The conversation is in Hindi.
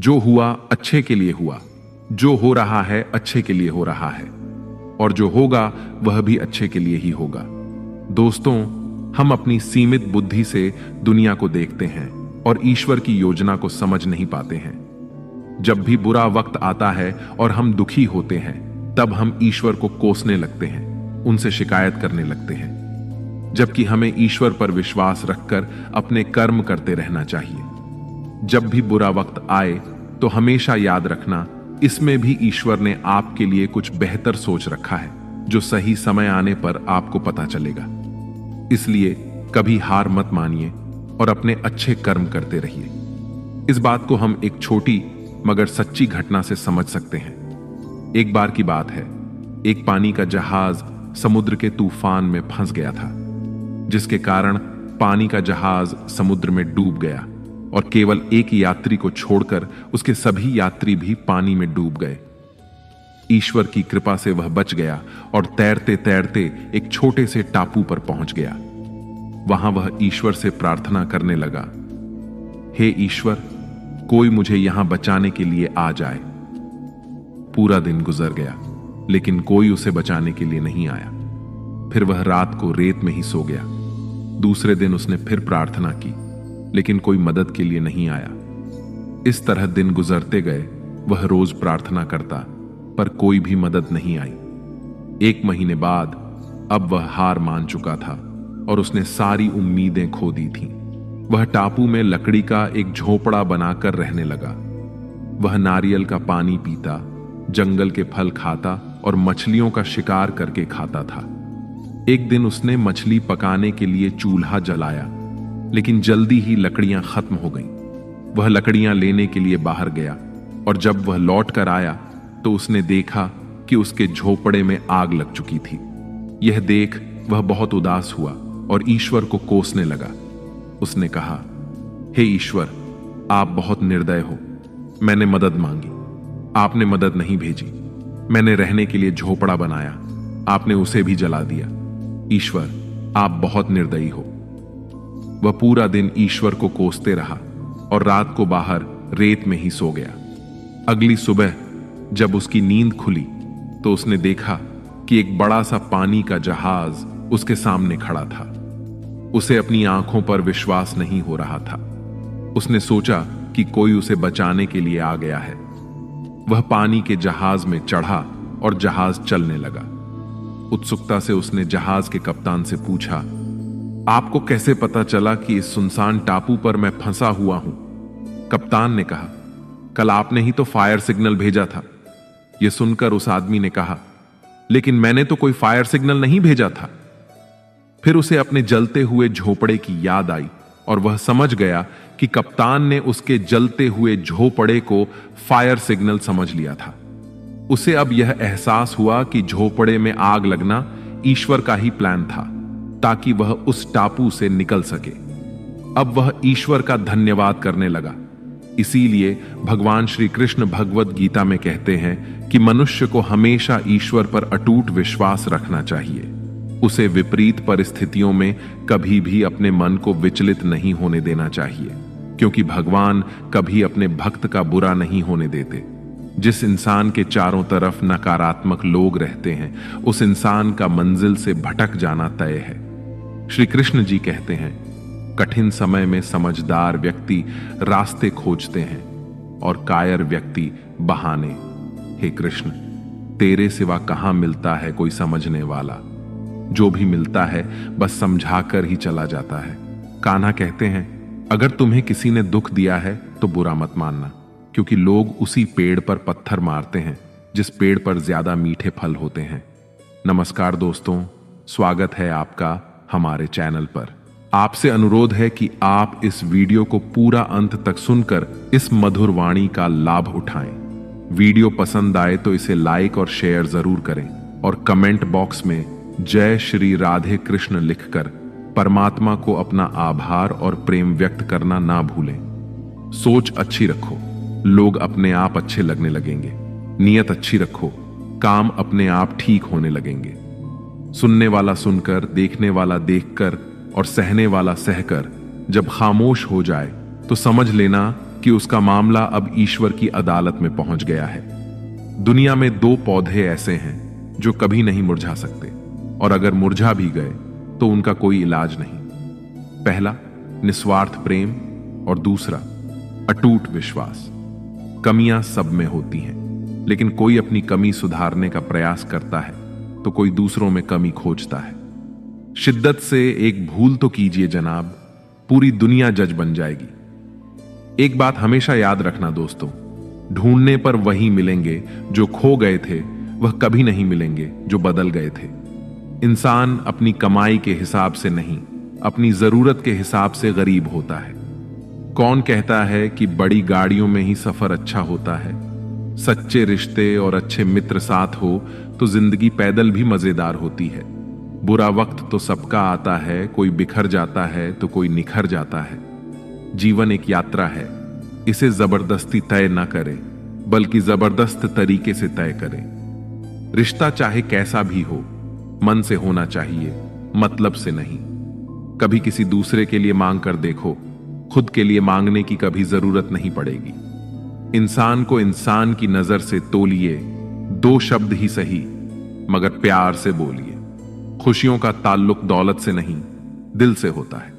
जो हुआ अच्छे के लिए हुआ, जो हो रहा है अच्छे के लिए हो रहा है, और जो होगा वह भी अच्छे के लिए ही होगा। दोस्तों, हम अपनी सीमित बुद्धि से दुनिया को देखते हैं और ईश्वर की योजना को समझ नहीं पाते हैं। जब भी बुरा वक्त आता है और हम दुखी होते हैं, तब हम ईश्वर को कोसने लगते हैं, उनसे शिकायत करने लगते हैं, जबकि हमें ईश्वर पर विश्वास रखकर अपने कर्म करते रहना चाहिए। जब भी बुरा वक्त आए तो हमेशा याद रखना, इसमें भी ईश्वर ने आपके लिए कुछ बेहतर सोच रखा है, जो सही समय आने पर आपको पता चलेगा। इसलिए कभी हार मत मानिए और अपने अच्छे कर्म करते रहिए। इस बात को हम एक छोटी मगर सच्ची घटना से समझ सकते हैं। एक बार की बात है, एक पानी का जहाज समुद्र के तूफान में फंस गया था, जिसके कारण पानी का जहाज समुद्र में डूब गया और केवल एक यात्री को छोड़कर उसके सभी यात्री भी पानी में डूब गए। ईश्वर की कृपा से वह बच गया और तैरते तैरते एक छोटे से टापू पर पहुंच गया। वहां वह ईश्वर से प्रार्थना करने लगा, हे ईश्वर, कोई मुझे यहां बचाने के लिए आ जाए। पूरा दिन गुजर गया, लेकिन कोई उसे बचाने के लिए नहीं आया। फिर वह रात को रेत में ही सो गया। दूसरे दिन उसने फिर प्रार्थना की, लेकिन कोई मदद के लिए नहीं आया। इस तरह दिन गुजरते गए। वह रोज प्रार्थना करता, पर कोई भी मदद नहीं आई। 1 महीने बाद अब वह हार मान चुका था और उसने सारी उम्मीदें खो दी थीं। वह टापू में लकड़ी का एक झोपड़ा बनाकर रहने लगा। वह नारियल का पानी पीता, जंगल के फल खाता और मछलियों का शिकार करके खाता था। एक दिन उसने मछली पकाने के लिए चूल्हा जलाया, लेकिन जल्दी ही लकड़ियां खत्म हो गईं। वह लकड़ियां लेने के लिए बाहर गया और जब वह लौट कर आया तो उसने देखा कि उसके झोपड़े में आग लग चुकी थी। यह देख वह बहुत उदास हुआ और ईश्वर को कोसने लगा। उसने कहा, हे ईश्वर, आप बहुत निर्दय हो। मैंने मदद मांगी, आपने मदद नहीं भेजी। मैंने रहने के लिए झोपड़ा बनाया, आपने उसे भी जला दिया। ईश्वर, आप बहुत निर्दयी हो। वह पूरा दिन ईश्वर को कोसते रहा और रात को बाहर रेत में ही सो गया। अगली सुबह जब उसकी नींद खुली तो उसने देखा कि एक बड़ा सा पानी का जहाज उसके सामने खड़ा था। उसे अपनी आंखों पर विश्वास नहीं हो रहा था। उसने सोचा कि कोई उसे बचाने के लिए आ गया है। वह पानी के जहाज में चढ़ा और जहाज चलने लगा। उत्सुकता से उसने जहाज के कप्तान से पूछा, आपको कैसे पता चला कि इस सुनसान टापू पर मैं फंसा हुआ हूं? कप्तान ने कहा, कल आपने ही तो फायर सिग्नल भेजा था। यह सुनकर उस आदमी ने कहा, लेकिन मैंने तो कोई फायर सिग्नल नहीं भेजा था। फिर उसे अपने जलते हुए झोपड़े की याद आई और वह समझ गया कि कप्तान ने उसके जलते हुए झोपड़े को फायर सिग्नल समझ लिया था। उसे अब यह एहसास हुआ कि झोपड़े में आग लगना ईश्वर का ही प्लान था, ताकि वह उस टापू से निकल सके। अब वह ईश्वर का धन्यवाद करने लगा। इसीलिए भगवान श्री कृष्ण भगवद गीता में कहते हैं कि मनुष्य को हमेशा ईश्वर पर अटूट विश्वास रखना चाहिए। उसे विपरीत परिस्थितियों में कभी भी अपने मन को विचलित नहीं होने देना चाहिए, क्योंकि भगवान कभी अपने भक्त का बुरा नहीं होने देते। जिस इंसान के चारों तरफ नकारात्मक लोग रहते हैं, उस इंसान का मंजिल से भटक जाना तय है। श्री कृष्ण जी कहते हैं, कठिन समय में समझदार व्यक्ति रास्ते खोजते हैं और कायर व्यक्ति बहाने। हे कृष्ण, तेरे सिवा कहां मिलता है कोई समझने वाला? जो भी मिलता है बस समझाकर ही चला जाता है। कान्हा कहते हैं, अगर तुम्हें किसी ने दुख दिया है तो बुरा मत मानना, क्योंकि लोग उसी पेड़ पर पत्थर मारते हैं जिस पेड़ पर ज्यादा मीठे फल होते हैं। नमस्कार दोस्तों, स्वागत है आपका हमारे चैनल पर। आपसे अनुरोध है कि आप इस वीडियो को पूरा अंत तक सुनकर इस मधुर वाणी का लाभ उठाएं। वीडियो पसंद आए तो इसे लाइक और शेयर जरूर करें और कमेंट बॉक्स में जय श्री राधे कृष्ण लिखकर परमात्मा को अपना आभार और प्रेम व्यक्त करना ना भूलें। सोच अच्छी रखो, लोग अपने आप अच्छे लगने लगेंगे। नियत अच्छी रखो, काम अपने आप ठीक होने लगेंगे। सुनने वाला सुनकर, देखने वाला देखकर और सहने वाला सहकर जब खामोश हो जाए तो समझ लेना कि उसका मामला अब ईश्वर की अदालत में पहुंच गया है। दुनिया में दो पौधे ऐसे हैं जो कभी नहीं मुरझा सकते, और अगर मुरझा भी गए तो उनका कोई इलाज नहीं। पहला निस्वार्थ प्रेम और दूसरा अटूट विश्वास। कमियां सब में होती हैं, लेकिन कोई अपनी कमी सुधारने का प्रयास करता है तो कोई दूसरों में कमी खोजता है। शिद्दत से एक भूल तो कीजिए जनाब, पूरी दुनिया जज बन जाएगी। एक बात हमेशा याद रखना दोस्तों, ढूंढने पर वही मिलेंगे जो खो गए थे, वह कभी नहीं मिलेंगे जो बदल गए थे। इंसान अपनी कमाई के हिसाब से नहीं, अपनी जरूरत के हिसाब से गरीब होता है। कौन कहता है कि बड़ी गाड़ियों में ही सफर अच्छा होता है? सच्चे रिश्ते और अच्छे मित्र साथ हो तो जिंदगी पैदल भी मजेदार होती है। बुरा वक्त तो सबका आता है, कोई बिखर जाता है तो कोई निखर जाता है। जीवन एक यात्रा है, इसे जबरदस्ती तय ना करें, बल्कि जबरदस्त तरीके से तय करें। रिश्ता चाहे कैसा भी हो, मन से होना चाहिए, मतलब से नहीं। कभी किसी दूसरे के लिए मांग कर देखो, खुद के लिए मांगने की कभी जरूरत नहीं पड़ेगी। इंसान को इंसान की नजर से तोलिए, दो शब्द ही सही मगर प्यार से बोलिए। खुशियों का ताल्लुक दौलत से नहीं, दिल से होता है।